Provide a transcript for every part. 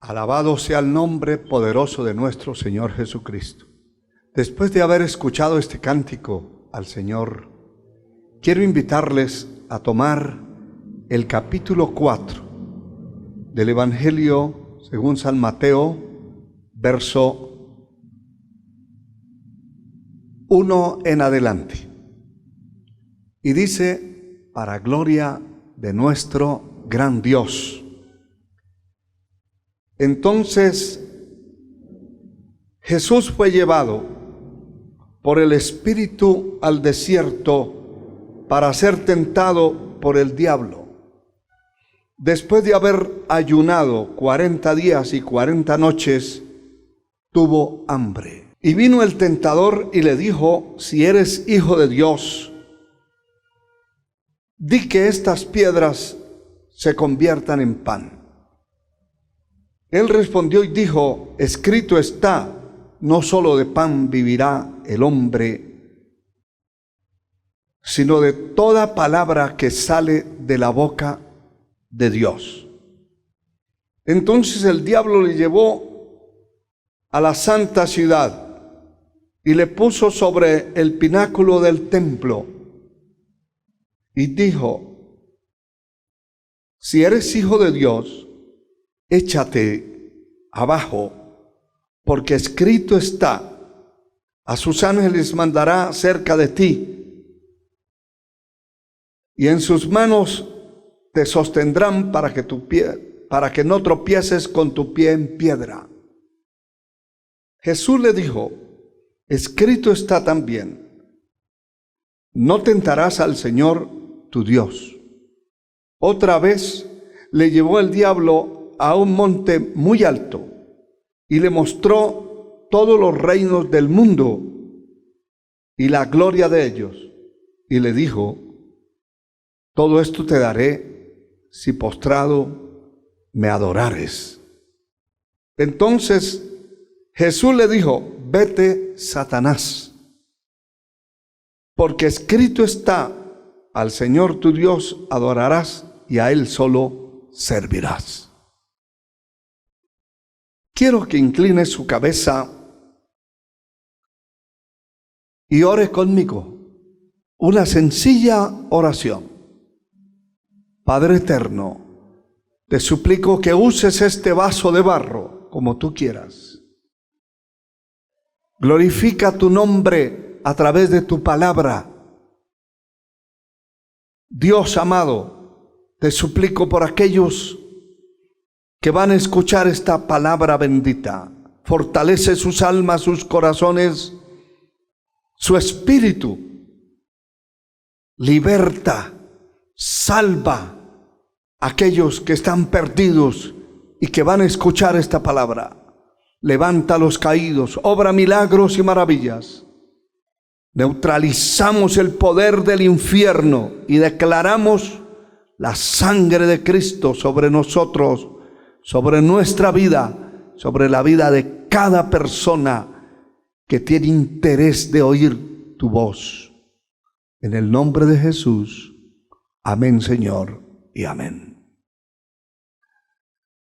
Alabado sea el nombre poderoso de nuestro Señor Jesucristo. Después de haber escuchado este cántico al Señor, quiero invitarles a tomar el capítulo 4 del Evangelio según San Mateo, verso 1 en adelante. Y dice: para gloria de nuestro gran Dios. Entonces Jesús fue llevado por el Espíritu al desierto para ser tentado por el diablo. Después de haber ayunado 40 días y 40 noches, tuvo hambre. Y vino el tentador y le dijo: si eres hijo de Dios, di que estas piedras se conviertan en pan. Él respondió y dijo: escrito está, no solo de pan vivirá el hombre, sino de toda palabra que sale de la boca de Dios. Entonces el diablo le llevó a la santa ciudad y le puso sobre el pináculo del templo y dijo: si eres hijo de Dios, échate abajo, porque escrito está: a sus ángeles mandará cerca de ti, y en sus manos te sostendrán para que no tropieces con tu pie en piedra. Jesús le dijo: escrito está también: no tentarás al Señor tu Dios. Otra vez le llevó el diablo a un monte muy alto y le mostró todos los reinos del mundo y la gloria de ellos, y le dijo: todo esto te daré si postrado me adorares. Entonces Jesús le dijo: vete, Satanás, porque escrito está: al Señor tu Dios adorarás y a Él solo servirás. Quiero que incline su cabeza y ore conmigo una sencilla oración. Padre eterno, te suplico que uses este vaso de barro como tú quieras. Glorifica tu nombre a través de tu palabra. Dios amado, te suplico por aquellos que van a escuchar esta palabra bendita. Fortalece sus almas, sus corazones, su espíritu. Liberta, salva a aquellos que están perdidos y que van a escuchar esta palabra. Levanta a los caídos, obra milagros y maravillas. Neutralizamos el poder del infierno y declaramos la sangre de Cristo sobre nosotros, sobre nuestra vida, sobre la vida de cada persona que tiene interés de oír tu voz. En el nombre de Jesús, amén, Señor, y amén.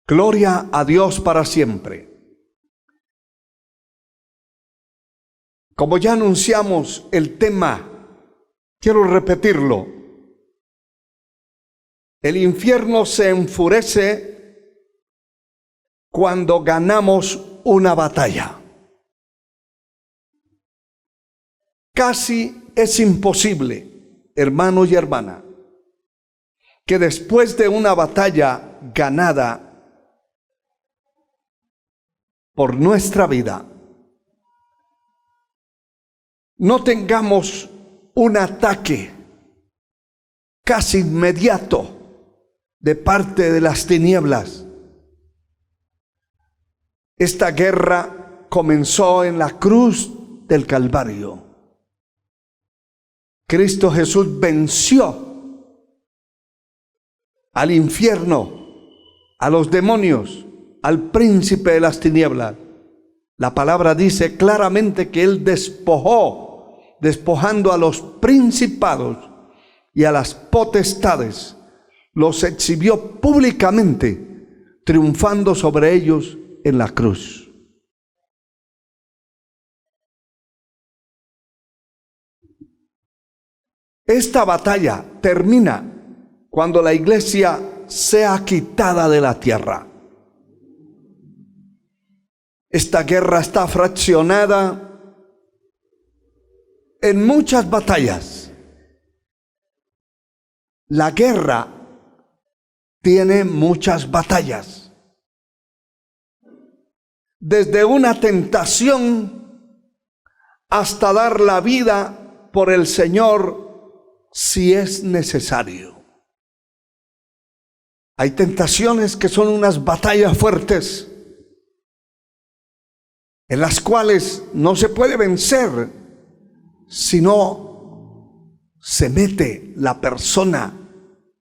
Gloria a Dios para siempre. Como ya anunciamos el tema, quiero repetirlo. El infierno se enfurece cuando ganamos una batalla. Casi es imposible, hermano y hermana, que después de una batalla ganada por nuestra vida, no tengamos un ataque casi inmediato de parte de las tinieblas. Esta guerra comenzó en la cruz del Calvario. Cristo Jesús venció al infierno, a los demonios, al príncipe de las tinieblas. La palabra dice claramente que Él despojando a los principados y a las potestades, los exhibió públicamente, triunfando sobre ellos en la cruz. Esta batalla termina cuando la iglesia sea quitada de la tierra. Esta guerra está fraccionada en muchas batallas. La guerra tiene muchas batallas. Desde una tentación hasta dar la vida por el Señor si es necesario. Hay tentaciones que son unas batallas fuertes, en las cuales no se puede vencer si no se mete la persona,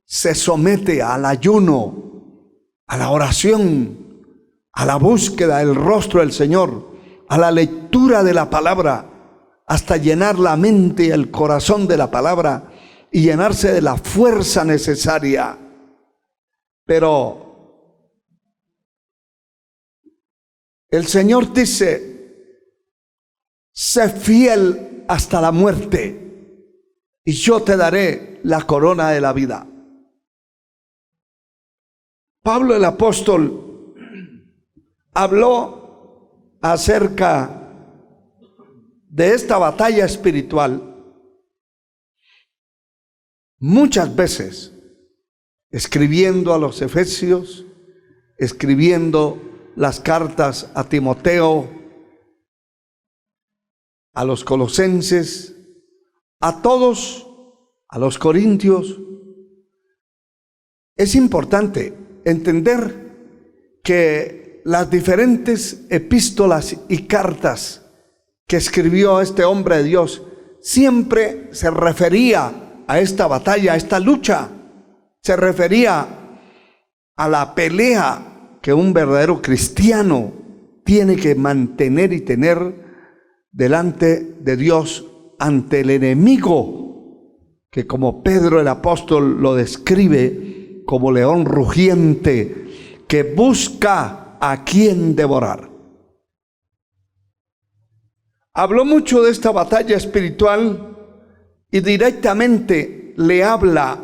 se somete al ayuno, a la oración, a la búsqueda del rostro del Señor, a la lectura de la palabra, hasta llenar la mente y el corazón de la palabra y llenarse de la fuerza necesaria. Pero el Señor dice: sé fiel hasta la muerte y yo te daré la corona de la vida. Pablo el apóstol habló acerca de esta batalla espiritual muchas veces, escribiendo a los Efesios, escribiendo las cartas a Timoteo, a los Colosenses, a todos, a los Corintios. Es importante entender que las diferentes epístolas y cartas que escribió este hombre de Dios siempre se refería a esta batalla, a esta lucha. Se refería a la pelea que un verdadero cristiano tiene que mantener y tener delante de Dios ante el enemigo, que como Pedro el apóstol lo describe como león rugiente que busca a quien devorar. Habló mucho de esta batalla espiritual y directamente le habla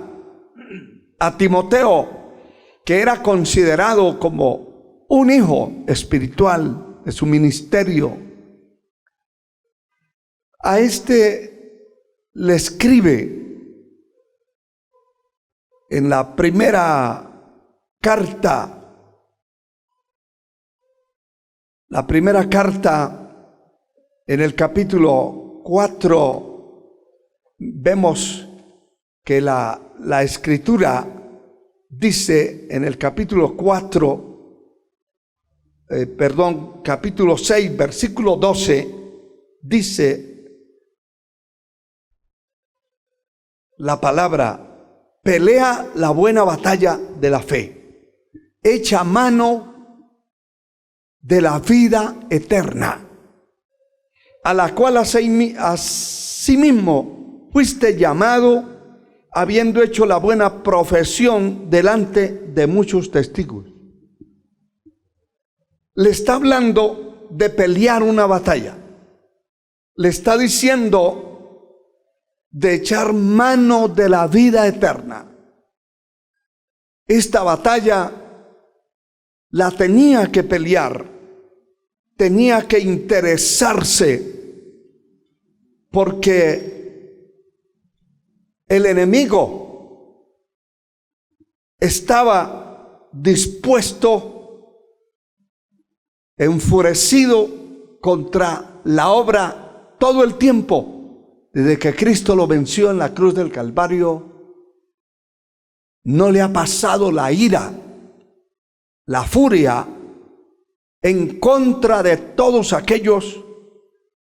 a Timoteo, que era considerado como un hijo espiritual de su ministerio. A este le escribe en la primera carta, en el capítulo 4, vemos que la escritura dice en el capítulo 6, versículo 12, dice la palabra: pelea la buena batalla de la fe, echa mano de la vida eterna, a la cual asimismo fuiste llamado, habiendo hecho la buena profesión delante de muchos testigos. Le está hablando de pelear una batalla. Le está diciendo de echar mano de la vida eterna. Esta batalla la tenía que pelear, tenía que interesarse, porque el enemigo estaba dispuesto, enfurecido contra la obra todo el tiempo. Desde que Cristo lo venció en la cruz del Calvario, no le ha pasado la ira, la furia en contra de todos aquellos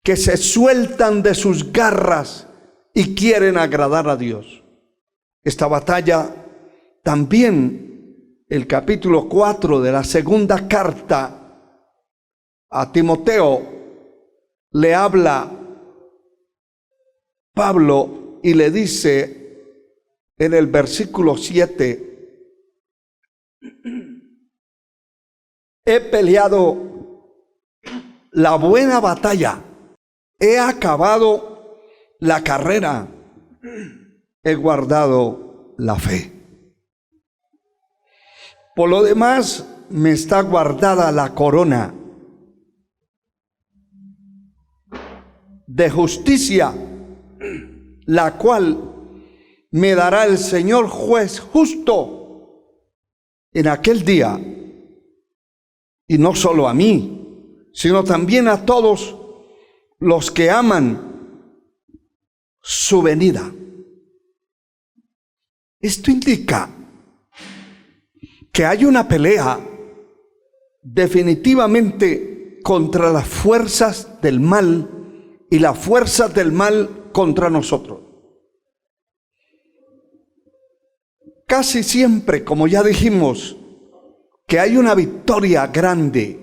que se sueltan de sus garras y quieren agradar a Dios. Esta batalla también, el capítulo 4 de la segunda carta a Timoteo, le habla Pablo y le dice en el versículo 7: he peleado la buena batalla, he acabado la carrera, he guardado la fe. Por lo demás, me está guardada la corona de justicia, la cual me dará el Señor juez justo en aquel día, y no solo a mí, sino también a todos los que aman su venida. Esto indica que hay una pelea definitivamente contra las fuerzas del mal y las fuerzas del mal contra nosotros. Casi siempre, como ya dijimos, que hay una victoria grande,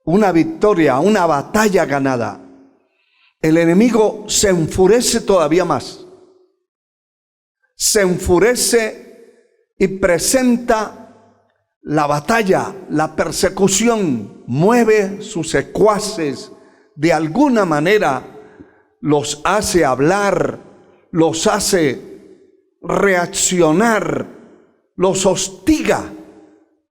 una victoria, una batalla ganada, el enemigo se enfurece todavía más. Se enfurece y presenta la batalla, la persecución, mueve sus secuaces, de alguna manera los hace hablar, los hace reaccionar, los hostiga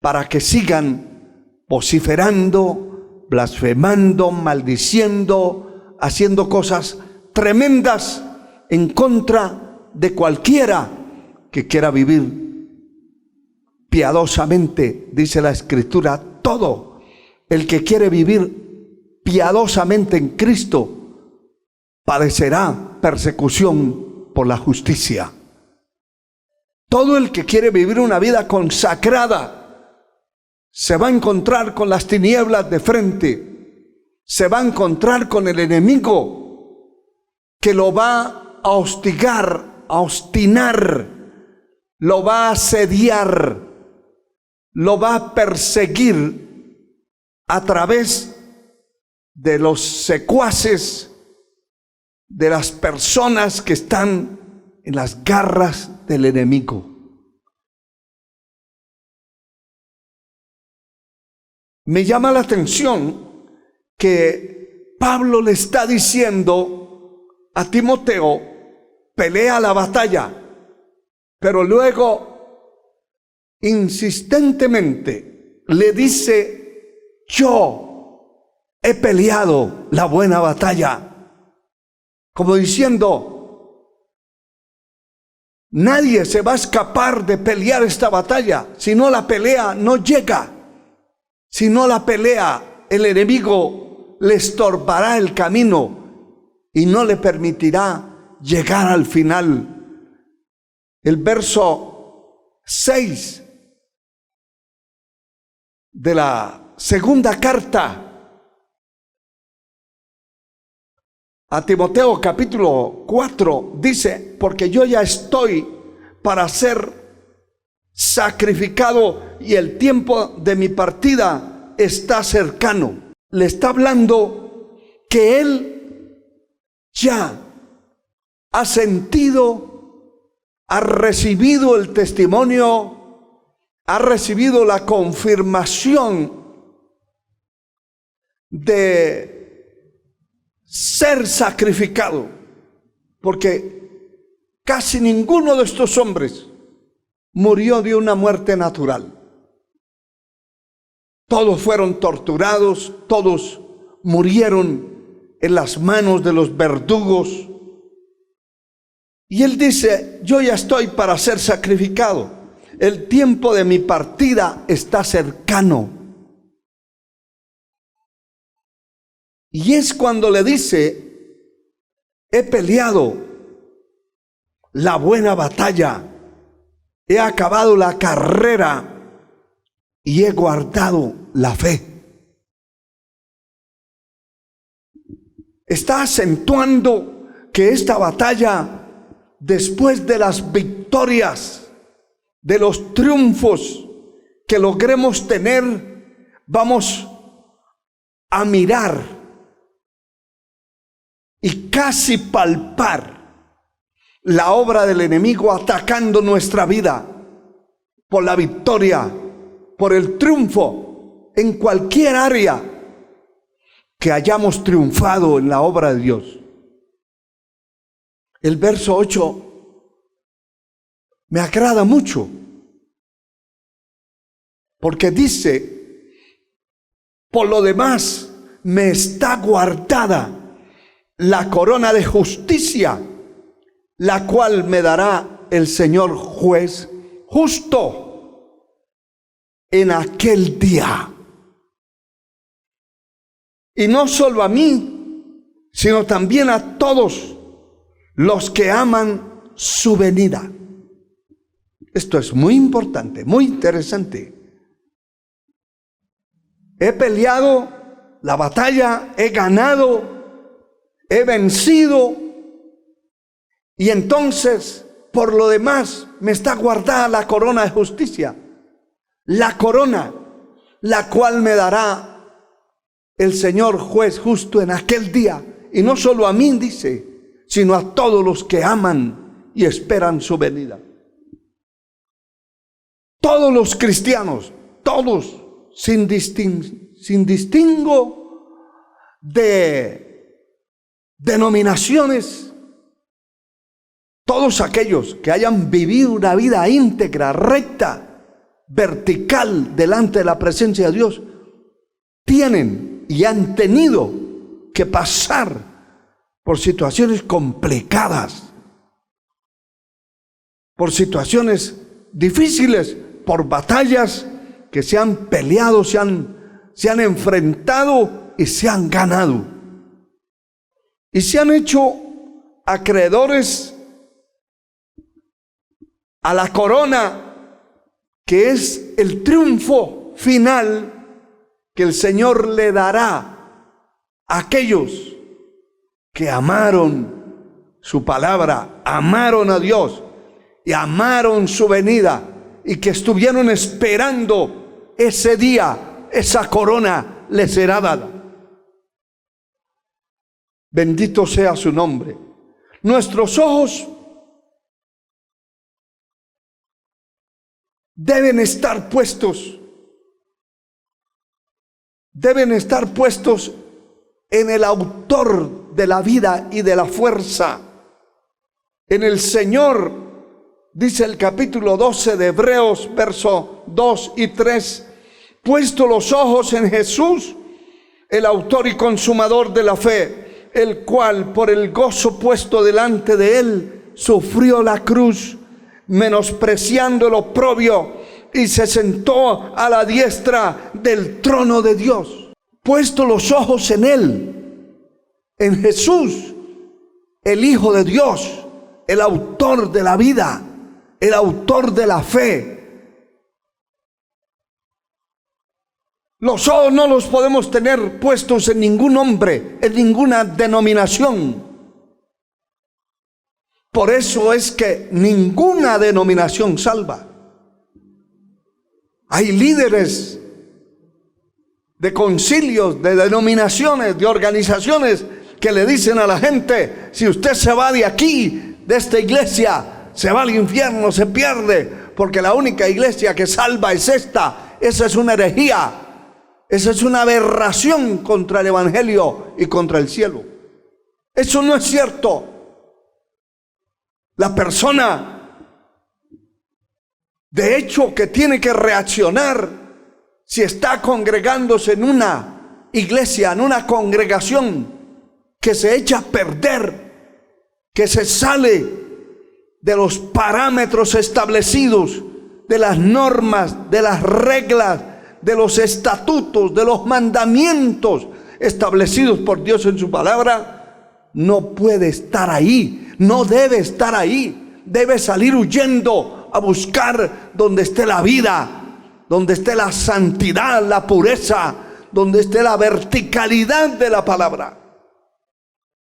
para que sigan vociferando, blasfemando, maldiciendo, haciendo cosas tremendas en contra de cualquiera que quiera vivir piadosamente. Dice la Escritura, todo el que quiere vivir piadosamente en Cristo padecerá persecución por la justicia. Todo el que quiere vivir una vida consagrada se va a encontrar con las tinieblas de frente, se va a encontrar con el enemigo que lo va a hostigar, a obstinar, lo va a asediar, lo va a perseguir a través de los secuaces, de las personas que están en las garras del enemigo. Me llama la atención que Pablo le está diciendo a Timoteo, pelea la batalla, pero luego insistentemente le dice, yo he peleado la buena batalla, como diciendo, nadie se va a escapar de pelear esta batalla. Si no la pelea, no llega. Si no la pelea, el enemigo le estorbará el camino y no le permitirá llegar al final. El verso 6 de la segunda carta a Timoteo, capítulo 4, dice, porque yo ya estoy para ser sacrificado y el tiempo de mi partida está cercano. Le está hablando que él ya ha sentido, ha recibido el testimonio, ha recibido la confirmación de ser sacrificado, porque casi ninguno de estos hombres murió de una muerte natural. Todos fueron torturados, todos murieron en las manos de los verdugos. Y él dice, yo ya estoy para ser sacrificado. El tiempo de mi partida está cercano. Y es cuando le dice, he peleado la buena batalla, he acabado la carrera y he guardado la fe. Está acentuando que esta batalla, después de las victorias, de los triunfos que logremos tener, vamos a mirar y casi palpar la obra del enemigo atacando nuestra vida por la victoria, por el triunfo. en cualquier área que hayamos triunfado en la obra de Dios. El verso 8 me agrada mucho, porque dice: por lo demás me está guardada la corona de justicia, la cual me dará el Señor juez justo en aquel día. Y no solo a mí, sino también a todos los que aman su venida. Esto es muy importante, muy interesante. He peleado la batalla, he ganado, he vencido, y entonces, por lo demás, me está guardada la corona de justicia, la corona, la cual me dará el Señor juez justo en aquel día. Y no solo a mí, dice, sino a todos los que aman y esperan su venida. Todos los cristianos, todos, sin distingo de denominaciones, todos aquellos que hayan vivido una vida íntegra, recta, vertical delante de la presencia de Dios, tienen y han tenido que pasar por situaciones complicadas, por situaciones difíciles, por batallas que se han peleado, se han enfrentado y se han ganado. Y se han hecho acreedores a la corona, que es el triunfo final que el Señor le dará a aquellos que amaron su palabra, amaron a Dios y amaron su venida, y que estuvieron esperando ese día. Esa corona les será dada. Bendito sea su nombre. Nuestros ojos deben estar puestos en el autor de la vida y de la fuerza, en el Señor. Dice el capítulo 12 de Hebreos, versos 2 y 3, puesto los ojos en Jesús, el autor y consumador de la fe, el cual por el gozo puesto delante de él sufrió la cruz, menospreciando el oprobio, y se sentó a la diestra del trono de Dios. Puesto los ojos en él, en Jesús, el Hijo de Dios, el autor de la vida, el autor de la fe. Los ojos no los podemos tener puestos en ningún hombre, en ninguna denominación. Por eso es que ninguna denominación salva. Hay líderes de concilios, de denominaciones, de organizaciones que le dicen a la gente: si usted se va de aquí, de esta iglesia, se va al infierno, se pierde, porque la única iglesia que salva es esta. Esa es una herejía, esa es una aberración contra el evangelio y contra el cielo. Eso no es cierto. La persona, de hecho, que tiene que reaccionar si está congregándose en una iglesia, en una congregación que se echa a perder, que se sale de los parámetros establecidos, de las normas, de las reglas, de los estatutos, de los mandamientos establecidos por Dios en su palabra, no puede estar ahí, no debe estar ahí, debe salir huyendo a buscar donde esté la vida, donde esté la santidad, la pureza, donde esté la verticalidad de la palabra.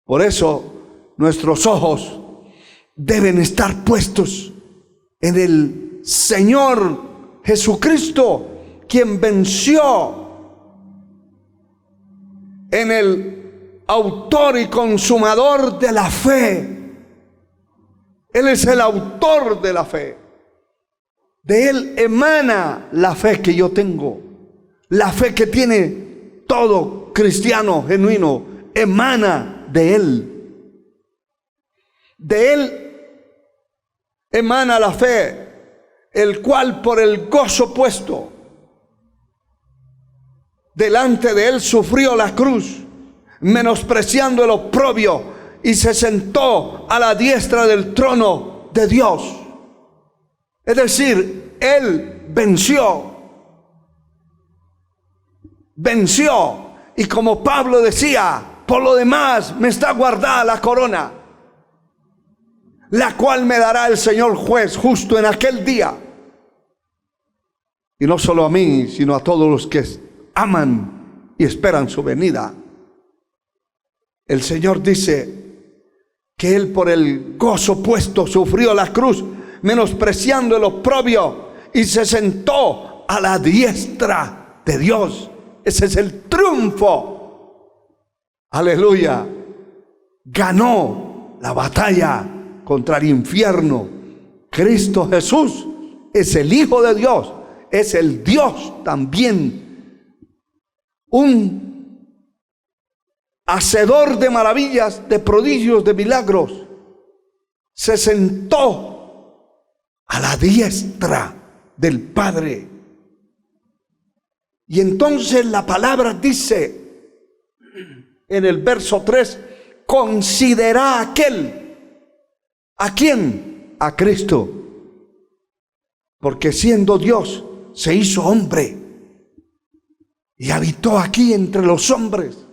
Por eso nuestros ojos deben estar puestos en el Señor Jesucristo, quien venció, en el autor y consumador de la fe. Él es el autor de la fe. De Él emana la fe que yo tengo. La fe que tiene todo cristiano genuino emana de Él. De Él emana la fe, el cual por el gozo puesto delante de Él sufrió la cruz, menospreciando el oprobio, y se sentó a la diestra del trono de Dios. Es decir, Él venció. Y como Pablo decía, por lo demás me está guardada la corona, la cual me dará el Señor juez justo en aquel día. Y no solo a mí, sino a todos los que aman y esperan su venida. El Señor dice que Él por el gozo puesto sufrió la cruz, menospreciando el oprobio, y se sentó a la diestra de Dios. Ese es el triunfo. Aleluya. Ganó la batalla contra el infierno. Cristo Jesús es el Hijo de Dios, es el Dios también, un hacedor de maravillas, de prodigios, de milagros. Se sentó a la diestra del Padre. Y entonces la palabra dice en el verso 3, considera aquel. ¿A quién? A Cristo. Porque siendo Dios, se hizo hombre y habitó aquí entre los hombres.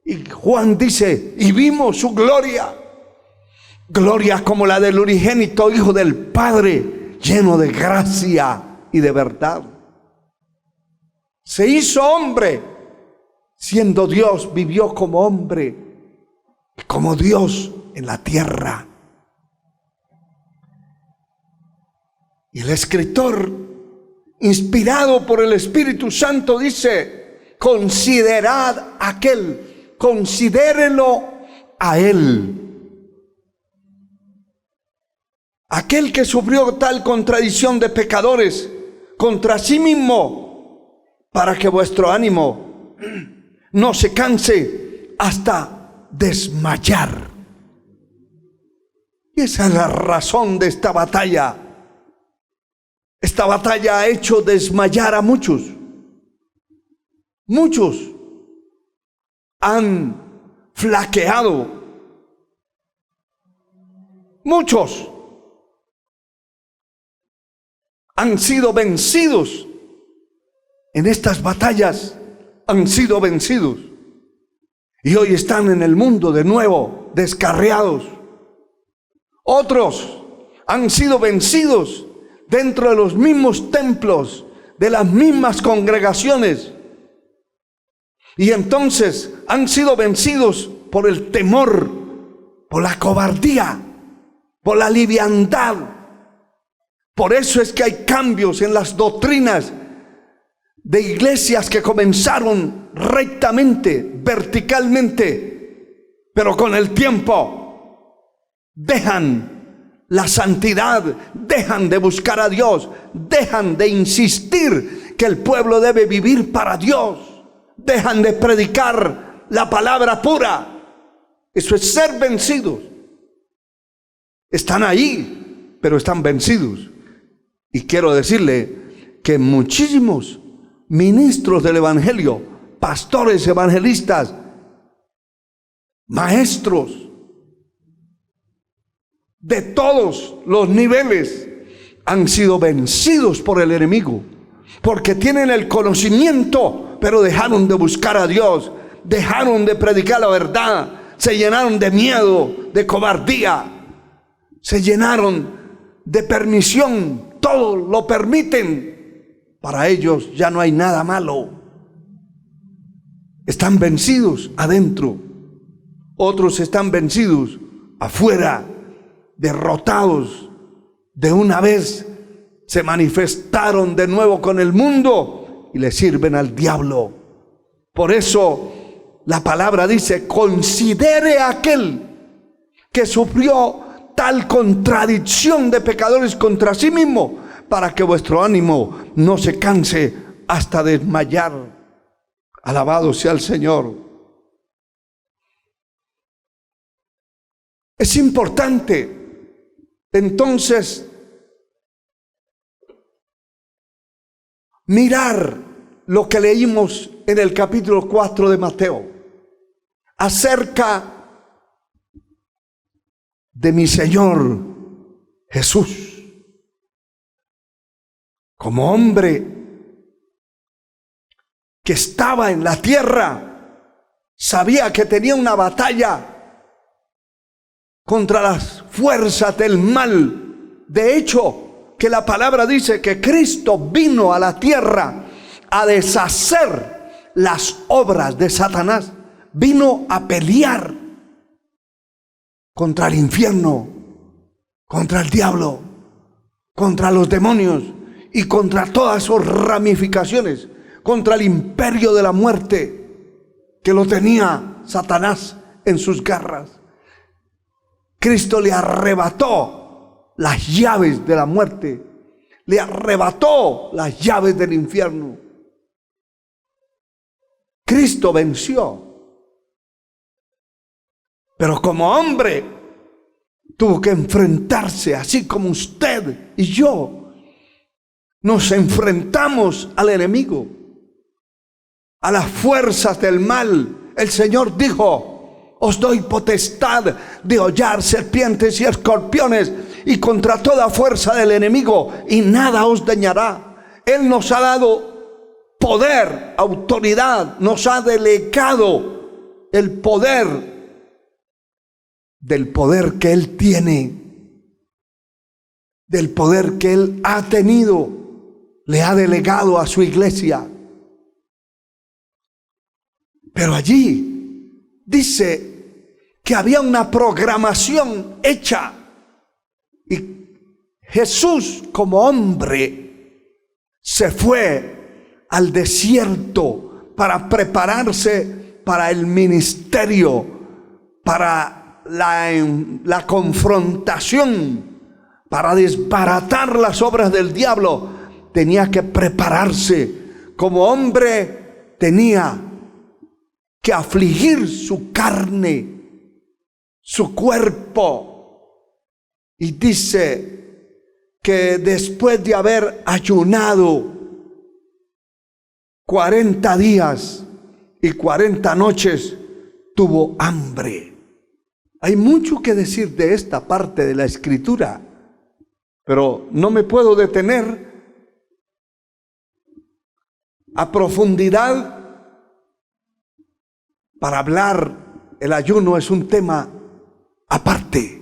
Y Juan dice, y vimos su gloria, gloria como la del unigénito Hijo del Padre, lleno de gracia y de verdad. Se hizo hombre, siendo Dios, vivió como hombre, como Dios en la tierra. Y el escritor, inspirado por el Espíritu Santo, dice, considerad aquel, considérelo a Él. Aquel que sufrió tal contradicción de pecadores contra sí mismo, para que vuestro ánimo no se canse hasta desmayar. Y esa es la razón de esta batalla. Esta batalla ha hecho desmayar a muchos. Muchos han flaqueado. Muchos han sido vencidos. En estas batallas han sido vencidos. Y hoy están en el mundo de nuevo, descarriados. Otros han sido vencidos dentro de los mismos templos, de las mismas congregaciones. Y entonces han sido vencidos por el temor, por la cobardía, por la liviandad. Por eso es que hay cambios en las doctrinas de iglesias que comenzaron rectamente, verticalmente, pero con el tiempo dejan la santidad, dejan de buscar a Dios, dejan de insistir que el pueblo debe vivir para Dios, dejan de predicar la palabra pura. Eso es ser vencidos. Están ahí, pero están vencidos. Y quiero decirle que muchísimos ministros del evangelio, pastores evangelistas, maestros de todos los niveles han sido vencidos por el enemigo, porque tienen el conocimiento, pero dejaron de buscar a Dios, dejaron de predicar la verdad, se llenaron de miedo, de cobardía, se llenaron de permisión, todo lo permiten. Para ellos ya no hay nada malo. Están vencidos adentro. Otros están vencidos afuera, derrotados. De una vez se manifestaron de nuevo con el mundo y le sirven al diablo. Por eso la palabra dice, considere a aquel que sufrió tal contradicción de pecadores contra sí mismo, para que vuestro ánimo no se canse hasta desmayar. Alabado sea el Señor. Es importante, entonces, mirar lo que leímos en el capítulo 4 de Mateo acerca de mi Señor Jesús. Como hombre que estaba en la tierra, sabía que tenía una batalla contra las fuerzas del mal. De hecho, que la palabra dice que Cristo vino a la tierra a deshacer las obras de Satanás. Vino a pelear contra el infierno, contra el diablo, contra los demonios y contra todas sus ramificaciones, contra el imperio de la muerte que lo tenía Satanás en sus garras. Cristo le arrebató las llaves de la muerte, le arrebató las llaves del infierno. Cristo venció. Pero como hombre tuvo que enfrentarse, así como usted y yo nos enfrentamos al enemigo, a las fuerzas del mal. El Señor dijo: os doy potestad de hollar serpientes y escorpiones y contra toda fuerza del enemigo, y nada os dañará. Él nos ha dado poder, autoridad, nos ha delegado el poder, del poder que Él tiene, del poder que Él ha tenido, le ha delegado a su iglesia. Pero allí dice que había una programación hecha, y Jesús como hombre se fue al desierto para prepararse para el ministerio, para la confrontación, para desbaratar las obras del diablo. Tenía que prepararse. Como hombre tenía que afligir su carne, su cuerpo. Y dice que después de haber ayunado 40 días y 40 noches, tuvo hambre. Hay mucho que decir de esta parte de la Escritura, pero no me puedo detener a profundidad para hablar. El ayuno es un tema aparte.